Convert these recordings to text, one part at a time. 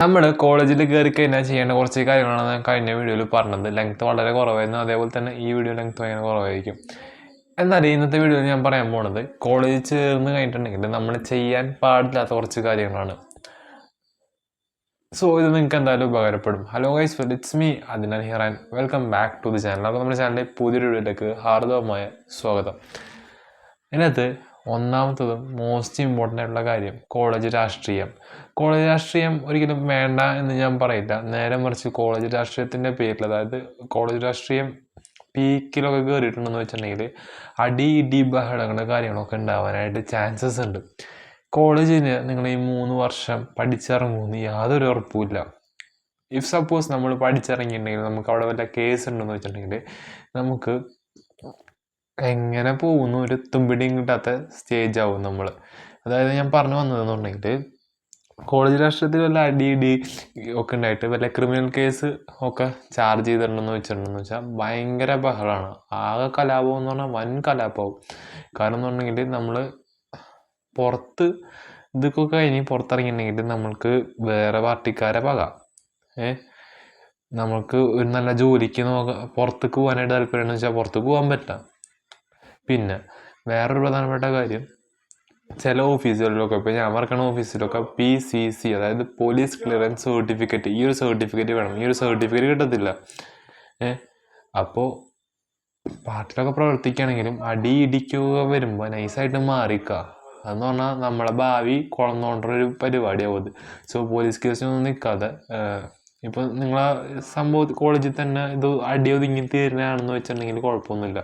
നമ്മൾ കോളേജിൽ കയറി കഴിഞ്ഞാൽ ചെയ്യേണ്ട കുറച്ച് കാര്യങ്ങളാണ് കഴിഞ്ഞ വീഡിയോയിൽ പറഞ്ഞത്. ലെങ്ത് വളരെ കുറവായിരുന്നു, അതേപോലെ തന്നെ ഈ വീഡിയോ ലെങ്ത് ഭയങ്കര കുറവായിരിക്കും. എന്നാൽ ഇന്നത്തെ വീഡിയോയിൽ ഞാൻ പറയാൻ പോണത് കോളേജിൽ ചേർന്ന് കഴിഞ്ഞിട്ടുണ്ടെങ്കിൽ നമ്മൾ ചെയ്യാൻ പാടില്ലാത്ത കുറച്ച് കാര്യങ്ങളാണ്. സോ ഇത് നിങ്ങൾക്ക് എന്തായാലും ഉപകാരപ്പെടും. Hello guys, it's me Adnan here and welcome back to the channel. അപ്പോൾ നമ്മുടെ ചാനലിലെ പുതിയൊരു വീഡിയോയിലേക്ക് ഹാർദവമായ സ്വാഗതം. ഇതിനകത്ത് ഒന്നാമത്തതും മോസ്റ്റ് ഇമ്പോർട്ടൻ്റ് ആയിട്ടുള്ള കാര്യം കോളേജ് രാഷ്ട്രീയം. കോളേജ് രാഷ്ട്രീയം ഒരിക്കലും വേണ്ട എന്ന് ഞാൻ പറയില്ല, നേരെ മറിച്ച് കോളേജ് രാഷ്ട്രീയത്തിൻ്റെ പേരിൽ, അതായത് കോളേജ് രാഷ്ട്രീയം പീക്കിലൊക്കെ കയറിയിട്ടുണ്ടെന്ന് വെച്ചിട്ടുണ്ടെങ്കിൽ അടി ഇടി ബഹളങ്ങൾ കാര്യങ്ങളൊക്കെ ഉണ്ടാവാനായിട്ട് ചാൻസസ് ഉണ്ട്. കോളേജിന് നിങ്ങൾ ഈ 3 വർഷം പഠിച്ചിറങ്ങുമെന്ന് യാതൊരു ഉറപ്പുമില്ല. ഇഫ് സപ്പോസ് നമ്മൾ പഠിച്ചിറങ്ങിയിട്ടുണ്ടെങ്കിൽ നമുക്ക് അവിടെ വല്ല കേസ് ഉണ്ടെന്ന് വെച്ചിട്ടുണ്ടെങ്കിൽ നമുക്ക് എങ്ങനെ പോകുന്നു ഒരു തുമ്പിടിയും കിട്ടാത്ത സ്റ്റേജ് ആവും നമ്മൾ. അതായത് ഞാൻ പറഞ്ഞു വന്നതെന്നുണ്ടെങ്കിൽ കോളേജ് രാഷ്ട്രീയത്തിൽ വല്ല അടി ഒക്കെ ഉണ്ടായിട്ട് വല്ല ക്രിമിനൽ കേസ് ഒക്കെ ചാർജ് ചെയ്തിട്ടുണ്ടെന്ന് വെച്ചാൽ ഭയങ്കര ബഹളമാണ്. ആകെ കലാപം എന്ന് പറഞ്ഞാൽ വൻ കലാപമാവും. കാരണം എന്ന് പറഞ്ഞെങ്കിൽ നമ്മൾ പുറത്ത് ഇതൊക്കെ കഴിഞ്ഞ് പുറത്തിറങ്ങിയിട്ടുണ്ടെങ്കിൽ നമ്മൾക്ക് വേറെ പാർട്ടിക്കാരെ പകാം. നമ്മൾക്ക് ഒരു നല്ല ജോലിക്ക് പുറത്തേക്ക് പോകാനായിട്ട് താല്പര്യമെന്ന് വെച്ചാൽ പുറത്തേക്ക് പോകാൻ പറ്റില്ല. പിന്നെ വേറൊരു പ്രധാനപ്പെട്ട കാര്യം, ചില ഓഫീസുകളിലൊക്കെ, ഇപ്പോൾ ഞാൻ വർക്കുന്ന ഓഫീസിലൊക്കെ PCC, അതായത് പോലീസ് ക്ലിയറൻസ് സർട്ടിഫിക്കറ്റ്, ഈ ഒരു സർട്ടിഫിക്കറ്റ് വേണം. ഈ ഒരു സർട്ടിഫിക്കറ്റ് കിട്ടത്തില്ല. അപ്പോൾ പാർട്ടിയിലൊക്കെ പ്രവർത്തിക്കുകയാണെങ്കിലും അടി ഇടിക്കുക വരുമ്പോൾ നൈസായിട്ട് മാറിക്കുക. അതെന്ന് പറഞ്ഞാൽ നമ്മളെ ഭാവി കൊളന്നോണ്ടൊരു പരിപാടിയാവും അത്. സോ പോലീസ് കേസിനൊന്നും നിൽക്കാതെ, ഇപ്പോൾ നിങ്ങളെ കോളേജിൽ തന്നെ ഇത് അടി ഒതുങ്ങി തീരുന്നതാണെന്ന് വെച്ചിട്ടുണ്ടെങ്കിൽ കുഴപ്പമൊന്നുമില്ല.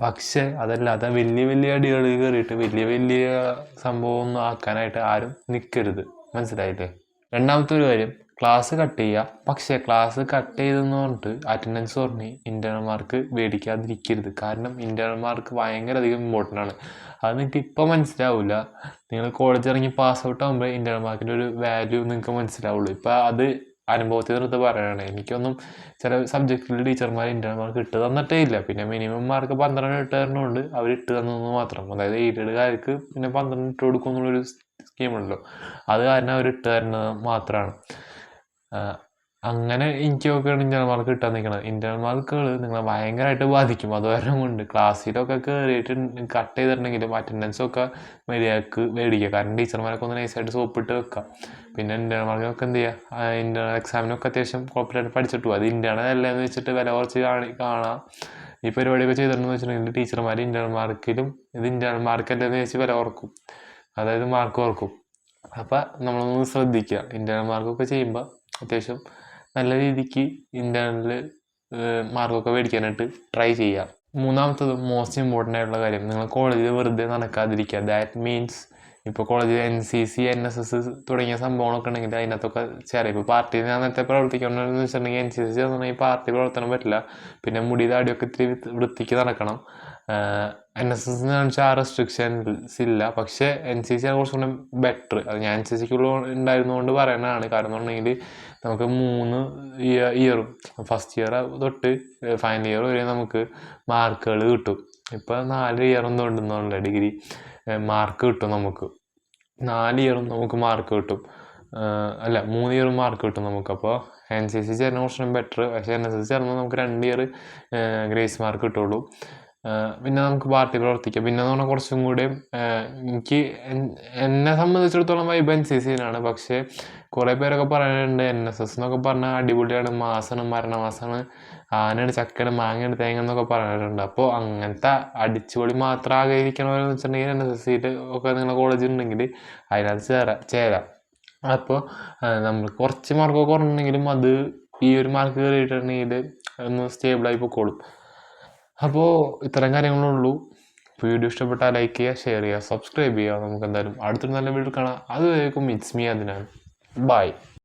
പക്ഷേ അതല്ലാതെ വലിയ അടികൾ കയറിയിട്ട് വലിയ സംഭവം ഒന്നും ആക്കാനായിട്ട് ആരും നിൽക്കരുത്. മനസ്സിലായില്ലേ? രണ്ടാമത്തെ ഒരു കാര്യം, ക്ലാസ് കട്ട് ചെയ്യുക. പക്ഷേ ക്ലാസ് കട്ട് ചെയ്തെന്ന് പറഞ്ഞിട്ട് അറ്റൻഡൻസ് പറഞ്ഞ് ഇൻറ്റേർണൽ മാർക്ക് മേടിക്കാതിരിക്കരുത്. കാരണം ഇൻറ്റേർണൽ മാർക്ക് ഭയങ്കര അധികം ഇമ്പോർട്ടൻ്റ് ആണ്. അത് നിങ്ങൾക്ക് ഇപ്പം മനസ്സിലാവില്ല. നിങ്ങൾ കോളേജ് ഇറങ്ങി പാസ് ഔട്ട് ആകുമ്പോൾ ഇൻറ്റേർണൽ മാർക്കിൻ്റെ ഒരു വാല്യൂ നിങ്ങൾക്ക് മനസ്സിലാവുള്ളൂ. ഇപ്പം അത് അനുഭവത്തിൽ നിർത്ത് പറയുകയാണ്. എനിക്കൊന്നും ചില സബ്ജക്റ്റിൽ ടീച്ചർമാർ ഇൻറ്റേർണൽ മാർക്ക് ഇട്ട് തന്നിട്ടേ ഇല്ല. പിന്നെ മിനിമം മാർക്ക് 12 ഇട്ട് തരുന്നുണ്ട്, അവർ ഇട്ട് തന്നതെന്ന് മാത്രം. അതായത് എയ്ഡഡുകാർക്ക് പിന്നെ 12 ഇട്ട് കൊടുക്കും എന്നുള്ളൊരു സ്കീമുണ്ടല്ലോ, അത് കാരണം അവർ ഇട്ട് തരുന്നത് മാത്രമാണ്. അങ്ങനെ എനിക്കൊക്കെയാണ് ഇൻറ്റേർണൽ മാർക്ക് കിട്ടാൻ നിൽക്കുന്നത്. ഇൻറ്റേർണൽ മാർക്കുകൾ നിങ്ങളെ ഭയങ്കരമായിട്ട് ബാധിക്കും. അതുകാരണം കൊണ്ട് ക്ലാസ്സിലൊക്കെ കയറിയിട്ട് കട്ട് ചെയ്തിട്ടുണ്ടെങ്കിലും അറ്റൻഡൻസൊക്കെ മര്യാദക്ക് മേടിക്കുക. കാരണം ടീച്ചർമാരൊക്കെ ഒന്ന് നൈസായിട്ട് സോപ്പിട്ട് വെക്കുക. പിന്നെ ഇൻറ്റേർണൽ മാർക്കൊക്കെ എന്ത് ചെയ്യുക, ഇൻറ്റേർണൽ എക്സാമിനൊക്കെ അത്യാവശ്യം കോപ്പറേറ്റ് പഠിച്ചിട്ട് പോകും. അത് ഇൻറ്റേർണൽ അല്ലെന്ന് വെച്ചിട്ട് വില കുറച്ച് കാണാം. ഈ പരിപാടിയൊക്കെ ചെയ്തിട്ടുണ്ടെന്ന് വെച്ചിട്ടുണ്ടെങ്കിൽ ടീച്ചർമാർ ഇൻറ്റേർണൽ മാർക്കിലും ഇത് ഇൻറ്റേർണൽ മാർക്കല്ലെന്ന് വെച്ച് വില കുറക്കും, അതായത് മാർക്ക് കുറക്കും. അപ്പം നമ്മളൊന്ന് ശ്രദ്ധിക്കുക. ഇൻറ്റേർണൽ മാർക്കൊക്കെ ചെയ്യുമ്പോൾ അത്യാവശ്യം നല്ല രീതിക്ക് ഇൻറ്റേർണൽ മാർക്കൊക്കെ മേടിക്കാനായിട്ട് ട്രൈ ചെയ്യുക. മൂന്നാമത്തത് മോസ്റ്റ് ഇമ്പോർട്ടൻ്റ് ആയിട്ടുള്ള കാര്യം, നിങ്ങൾ കോളേജിൽ വെറുതെ നടക്കാതിരിക്കുക. ദാറ്റ് മീൻസ് ഇപ്പോൾ കോളേജിൽ NCC NSS തുടങ്ങിയ സംഭവങ്ങളൊക്കെ ഉണ്ടെങ്കിൽ അതിനകത്തൊക്കെ ചേരാം. ഇപ്പോൾ പാർട്ടിയിൽ ഞാൻ നേരത്തെ പ്രവർത്തിക്കണമെന്ന് വെച്ചിട്ടുണ്ടെങ്കിൽ NCC ചേർന്നിട്ടുണ്ടെങ്കിൽ പാർട്ടി പ്രവർത്തനം പറ്റില്ല. പിന്നെ മുടി താടിയൊക്കെ ഇത്തിരി വൃത്തിക്ക് നടക്കണം. NSS വെച്ചാൽ ആ റെസ്ട്രിക്ഷൻസ് ഇല്ല. പക്ഷേ NCC ആണ് കുറച്ചുകൂടെ ബെറ്റർ. അത് ഞാൻ NCCക്കുള്ള ഉണ്ടായിരുന്നുകൊണ്ട് പറയുന്നതാണ്. കാരണം എന്ന് പറഞ്ഞെങ്കിൽ നമുക്ക് 3 ഇയറും ഫസ്റ്റ് ഇയർ തൊട്ട് ഫൈനൽ ഇയർ വരെ നമുക്ക് മാർക്കുകൾ കിട്ടും. ഇപ്പോൾ 4 ഇയർ ഒന്നും ഉണ്ടെന്നുള്ള ഡിഗ്രി മാർക്ക് കിട്ടും. നമുക്ക് 4 ഇയറും നമുക്ക് മാർക്ക് കിട്ടും. അല്ല 3 ഇയറും മാർക്ക് കിട്ടും നമുക്ക്. അപ്പോൾ NCC ചേർന്ന കുറച്ചും ബെറ്റർ. പക്ഷേ NSS ചേർന്നാൽ നമുക്ക് 2 ഇയർ ഗ്രേസ് മാർക്ക് കിട്ടുള്ളൂ. പിന്നെ നമുക്ക് പാർട്ടി പ്രവർത്തിക്കാം. പിന്നെ എന്ന് പറഞ്ഞാൽ കുറച്ചും കൂടി എനിക്ക് എന്നെ സംബന്ധിച്ചിടത്തോളം വൈബ് NCCയിലാണ്. പക്ഷേ കുറേ പേരൊക്കെ പറയാനുണ്ട് NSS എന്നൊക്കെ പറഞ്ഞാൽ അടിപൊളിയാണ്, മാസമാണ്, മരണമാസമാണ്, ആനയാണ്, ചക്കയാണ്, മാങ്ങയാണ്, തേങ്ങ എന്നൊക്കെ പറയാറുണ്ട്. അപ്പോൾ അങ്ങനത്തെ അടിച്ചുപൊളി മാത്രം ആഗ്രഹിക്കണമെന്ന് വെച്ചിട്ടുണ്ടെങ്കിൽ NSSയിൽ ഒക്കെ നിങ്ങളുടെ കോളേജിൽ ഉണ്ടെങ്കിൽ അതിനകത്ത് ചേരാം. അപ്പോൾ നമ്മൾ കുറച്ച് മാർക്കൊക്കെ കുറഞ്ഞിട്ടുണ്ടെങ്കിലും അത് ഈ ഒരു മാർക്ക് കയറിയിട്ടുണ്ടെങ്കിൽ ഒന്ന് സ്റ്റേബിളായി പൊക്കോളും. അപ്പോൾ ഇത്തരം കാര്യങ്ങളുള്ളൂ. വീഡിയോ ഇഷ്ടപ്പെട്ടാൽ ലൈക്ക് ചെയ്യുക, ഷെയർ ചെയ്യുക, സബ്സ്ക്രൈബ് ചെയ്യുക. നമുക്ക് എന്തായാലും അടുത്തൊരു നല്ല വീഡിയോ കാണാം. അതുവരേക്കും ഇറ്റ്സ് മീ അദ്നാൻ. ബൈ.